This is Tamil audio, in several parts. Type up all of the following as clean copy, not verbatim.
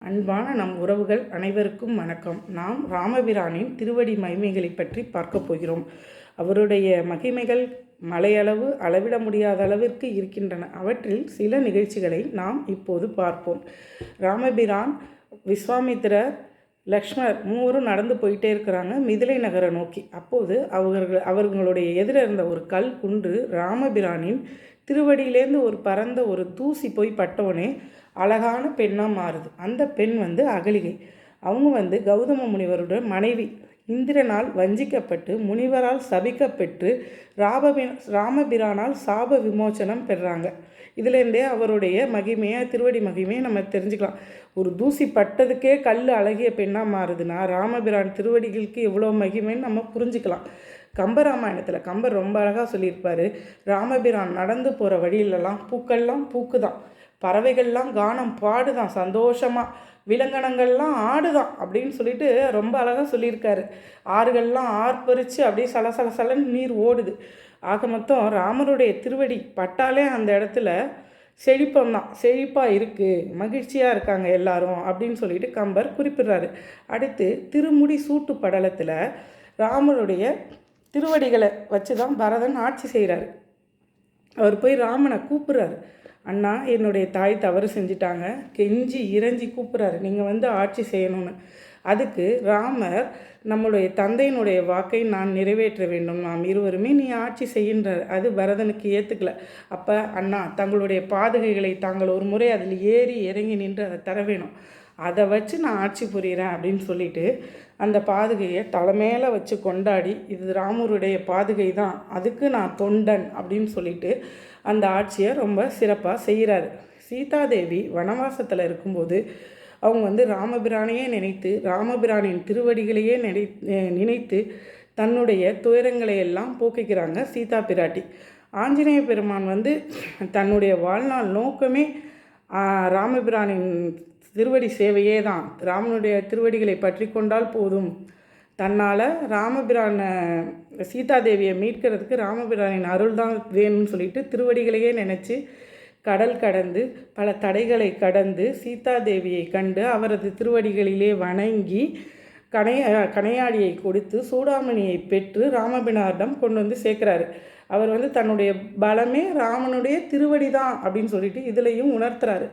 அன்பான நம் உறவுகள் அனைவருக்கும் வணக்கம். நாம் ராமபிரானின் திருவடி மகிமைகளை பற்றி பார்க்க போகிறோம். அவருடைய மகிமைகள் மலையளவு அளவிட முடியாத அளவிற்கு இருக்கின்றன. அவற்றில் சில நிகழ்ச்சிகளை நாம் இப்போது பார்ப்போம். ராமபிரான், விஸ்வாமித்திரர், லக்ஷ்மணர் மூவரும் நடந்து போயிட்டே இருக்கிறாங்க மிதிலை நகரை நோக்கி. அப்போது அவர்களுடைய எதிர இருந்த ஒரு கல் குன்று ராமபிரானின் திருவடியிலேருந்து ஒரு பறந்த ஒரு தூசி போய் பட்டவனே அழகான பெண்ணாக மாறுது. அந்த பெண் அகலிகை. அவங்க கௌதம முனிவருடைய மனைவி. இந்திரனால் வஞ்சிக்கப்பட்டு முனிவரால் சபிக்கப்பட்டு ராமபிரானால் சாப விமோச்சனம் பெறாங்க. இதுலேருந்தே அவருடைய மகிமையை, திருவடி மகிமையை நம்ம தெரிஞ்சுக்கலாம். ஒரு தூசி பட்டதுக்கே கல் அழகிய பெண்ணாக மாறுதுன்னா ராமபிரான் திருவடிகளுக்கு எவ்வளோ மகிமைன்னு நம்ம புரிஞ்சுக்கலாம். கம்பராமாயணத்தில் கம்பர் ரொம்ப அழகாக சொல்லியிருப்பார். ராமபிரான் நடந்து போகிற வழியிலலாம் பூக்கள்லாம் பூக்குதான், பறவைகள்லாம் கானம் பாடுதான் சந்தோஷமாக, விலங்கணங்கள்லாம் ஆடுதான் அப்படின்னு சொல்லிட்டு ரொம்ப அழகாக சொல்லியிருக்காரு. ஆறுகள்லாம் ஆர்ப்பரித்து அப்படியே சலசலன்னு நீர் ஓடுது. ஆக மொத்தம் ராமருடைய திருவடி பட்டாலே அந்த இடத்துல செழிப்பம்தான், செழிப்பாக இருக்குது, மகிழ்ச்சியாக இருக்காங்க எல்லாரும் அப்படின்னு சொல்லிட்டு கம்பர் குறிப்பிடுறாரு. அடுத்து திருமுடி சூட்டு படலத்தில் ராமருடைய திருவடிகளை வச்சு தான் பரதன் ஆட்சி செய்கிறாரு. அவர் போய் ராமனை கூப்பிட்றாரு. அண்ணா, என்னுடைய தாய் தவறு செஞ்சிட்டாங்க, கெஞ்சி இறைஞ்சி கூப்பிட்றாரு, நீங்கள் ஆட்சி செய்யணும்னு. அதுக்கு ராமர், நம்முடைய தந்தையினுடைய வாக்கை நான் நிறைவேற்ற வேண்டும், நாம் இருவருமே நீ ஆட்சி செய்கின்றார். அது பரதனுக்கு ஏற்றுக்கல. அப்போ அண்ணா, தங்களுடைய பாதுகைகளை தாங்கள் ஒரு முறை அதில் ஏறி இறங்கி நின்று அதை தர வேணும், அதை வச்சு நான் ஆட்சி புரிகிறேன் அப்படின்னு சொல்லிட்டு அந்த பாதுகையை தலைமையில வச்சு கொண்டாடி, இது ராமருடைய பாதுகை தான், அதுக்கு நான் தொண்டன் அப்படின்னு சொல்லிட்டு அந்த ஆட்சியை ரொம்ப சிறப்பாக செய்கிறாரு. சீதாதேவி வனவாசத்தில் இருக்கும்போது அவங்க ராமபிரானையே நினைத்து, ராமபிரானின் திருவடிகளையே நினைத்து தன்னுடைய துயரங்களை எல்லாம் போக்கிக்கிறாங்க சீதா பிராட்டி. ஆஞ்சநேய பெருமான் தன்னுடைய வாழ்நாள் நோக்கமே ராமபிரானின் திருவடி சேவையே தான். ராமனுடைய திருவடிகளை பற்றி கொண்டால் போதும், தன்னால் ராமபிரானை, சீதாதேவியை மீட்கிறதுக்கு ராமபிரானின் அருள் தான் வேணும்னு சொல்லிட்டு திருவடிகளையே நினச்சி கடல் கடந்து பல தடைகளை கடந்து சீதாதேவியை கண்டு அவரது திருவடிகளிலே வணங்கி கணையாடியை கொடுத்து சூடாமணியை பெற்று ராமபிரானிடம் கொண்டு சேர்க்குறாரு. அவர் தன்னுடைய பலமே ராமனுடைய திருவடி தான் அப்படின்னு சொல்லிட்டு இதுலேயும் உணர்த்துறாரு.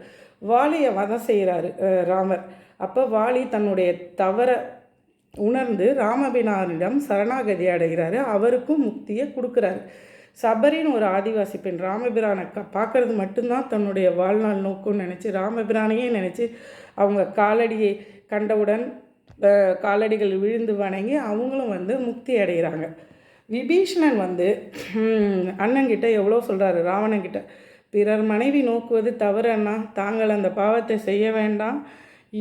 வாலியை வதம் செய்கிறாரு ராமர். அப்போ வாலி தன்னுடைய தவறை உணர்ந்து ராமபிரானிடம் சரணாகதி அடைகிறாரு. அவருக்கும் முக்தியை கொடுக்குறாரு. சபரின்னு ஒரு ஆதிவாசி பெண் ராமபிரானை பார்க்கறது மட்டும்தான் தன்னுடைய வாழ்நாள் நோக்கம்னு நினச்சி ராமபிரானையே நினச்சி அவங்க காலடியை கண்டவுடன் காலடிகள் விழுந்து வணங்கி அவங்களும் முக்தி அடைகிறாங்க. விபீஷணன் அண்ணங்கிட்ட எவ்வளோ சொல்கிறாரு ராவணங்கிட்ட, பிறர் மனைவி நோக்குவது தவறு அண்ணா, தாங்கள் அந்த பாவத்தை செய்ய வேண்டாம்,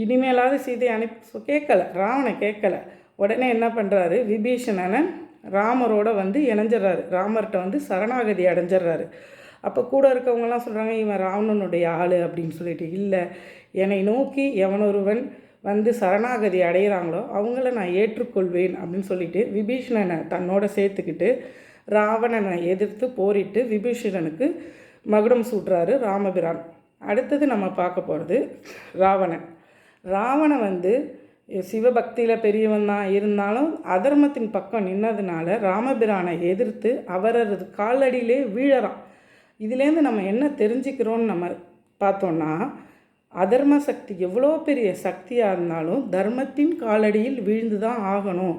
இனிமேலாவது சீதை அனுப்பி கேட்கல. ராவணன் கேட்கல. உடனே என்ன பண்ணுறாரு, விபீஷணன் ராமரோட இணைஞ்சிட்றாரு. ராமர்கிட்ட சரணாகதி அடைஞ்சிட்றாரு. அப்போ கூட இருக்கவங்கலாம் சொல்கிறாங்க, இவன் ராவணனுடைய ஆள் அப்படின்னு சொல்லிட்டு. இல்லை, என்னை நோக்கி எவனொருவன் சரணாகதி அடைகிறாங்களோ அவங்கள நான் ஏற்றுக்கொள்வேன் அப்படின்னு சொல்லிட்டு விபீஷணனை தன்னோட சேர்த்துக்கிட்டு ராவணனை எதிர்த்து போரிட்டு விபீஷணனுக்கு மகுடம் சூட்டுறாரு ராமபிரான். அடுத்தது நம்ம பார்க்க போகிறது ராவணன். ராவணன் சிவபக்தியில் பெரியவன் தான், இருந்தாலும் அதர்மத்தின் பக்கம் நின்னதுனால ராமபிரானை எதிர்த்து அவரது காலடியிலே வீழறான். இதுலேருந்து நம்ம என்ன தெரிஞ்சுக்கிறோன்னு நம்ம பார்த்தோன்னா, அதர்ம சக்தி எவ்வளோ பெரிய சக்தியாக இருந்தாலும் தர்மத்தின் காலடியில் வீழ்ந்து தான் ஆகணும்.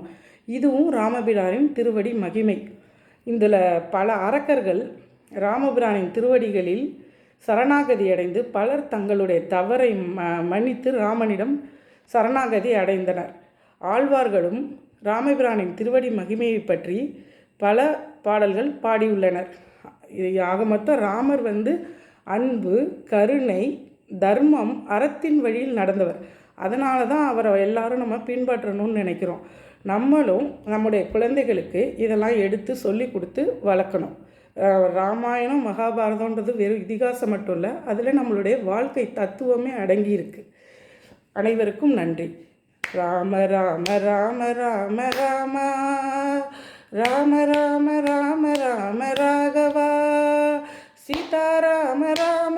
இதுவும் ராமபிரானின் திருவடி மகிமை. இதில் பல அரக்கர்கள் ராமபிரானின் திருவடிகளில் சரணாகதி அடைந்து பலர் தங்களுடைய தவறை மன்னித்து ராமனிடம் சரணாகதி அடைந்தனர். ஆழ்வார்களும் ராமபிரானின் திருவடி மகிமையை பற்றி பல பாடல்கள் பாடியுள்ளனர். ஆக மொத்தம் ராமர் அன்பு, கருணை, தர்மம், அறத்தின் வழியில் நடந்தவர். அதனால தான் அவரை எல்லாரும் நம்ம பின்பற்றணும்னு நினைக்கிறோம். நம்மளும் நம்முடைய குழந்தைகளுக்கு இதெல்லாம் எடுத்து சொல்லி கொடுத்து வளர்க்கணும். ராமாயணம், மகாபாரதம்ன்றது வெறும் இதிகாசம் மட்டும் இல்லை, அதில் நம்மளுடைய வாழ்க்கை தத்துவமே அடங்கி இருக்கு. அனைவருக்கும் நன்றி. ராம ராம ராம ராம ராம ராம ராம ராம ராம ராகவா சீதாராம ராம